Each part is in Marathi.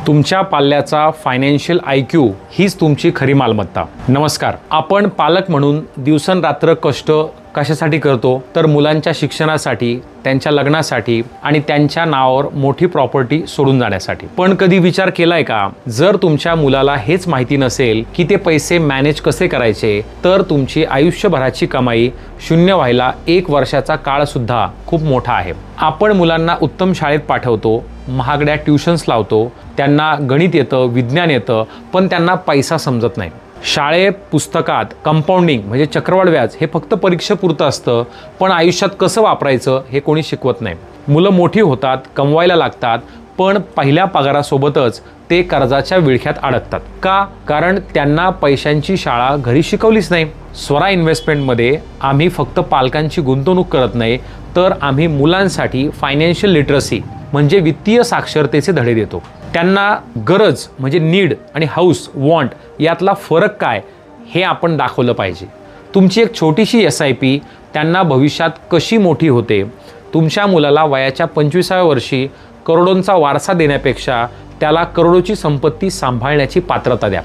तुमच्या पाल्याचा फायनान्शियल IQ हीच तुमची खरी मालमत्ता। नमस्कार। आपण पालक म्हणून दिवसरात्र कष्ट कशासाठी करतो तर मुलांच्या शिक्षणासाठी, त्यांच्या लग्नासाठी आणि त्यांच्या नावावर मोठी प्रॉपर्टी सोडून जाण्यासाठी। पण कधी विचार केलाय का जर तुमच्या मुलाला हेच माहिती नसेल की ते पैसे मॅनेज कसे करायचे तर तुमची आयुष्यभराची कमाई शून्य व्हायला 1 वर्षाचा काळ सुद्धा खूप मोठा आहे। आपण मुलांना उत्तम शाळेत पाठवतो, महागड्या ट्यूशन्स लावतो, त्यांना गणित येतं, विज्ञान येतं, पण त्यांना पैसा समजत नाही। शाळेत पुस्तकात कंपाऊंडिंग म्हणजे चक्रवाढ व्याज हे फक्त परीक्षेपुरतं असतं, पण आयुष्यात कसं वापरायचं हे कोणी शिकवत नाही। मुलं मोठी होतात, कमवायला लागतात, पण पहिल्या पगारासोबतच ते कर्जाच्या विळख्यात अडकतात। का? कारण त्यांना पैशांची शाळा घरी शिकवलीच नाही। स्वरा इन्व्हेस्टमेंटमध्ये आम्ही फक्त पालकांची गुंतवणूक करत नाही, तर आम्ही मुलांसाठी फायनान्शियल लिटरसी म्हणजे वित्तीय साक्षरतेचे धडे देतो। त्यांना गरज म्हणजे नीड आणि हाऊस वॉन्ट यातला फरक काय हे आपण दाखवलं पाहिजे। तुमची एक छोटीशी SIP त्यांना भविष्यात कशी मोठी होते। तुमच्या मुलाला वयाच्या 25व्या वर्षी करोडोंचा वारसा देण्यापेक्षा त्याला करोडोची संपत्ती सांभाळण्याची पात्रता द्या।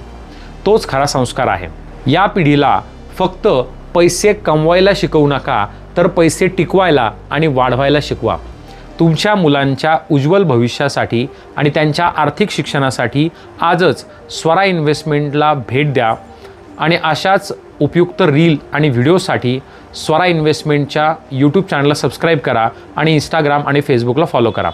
तोच खरा संस्कार आहे। या पिढीला फक्त पैसे कमवायला शिकवू नका, तर पैसे टिकवायला आणि वाढवायला शिकवा। तुमच्या मुलांच्या उज्ज्वल भविष्यासाठी आणि त्यांच्या आर्थिक शिक्षणासाठी आजच स्वरा इन्व्हेस्टमेंटला भेट द्या आणि अशाच उपयुक्त रील आणि व्हिडिओसाठी स्वरा इन्व्हेस्टमेंटच्या YouTube चॅनलला सबस्क्राईब करा आणि Instagram आणि Facebookला फॉलो करा।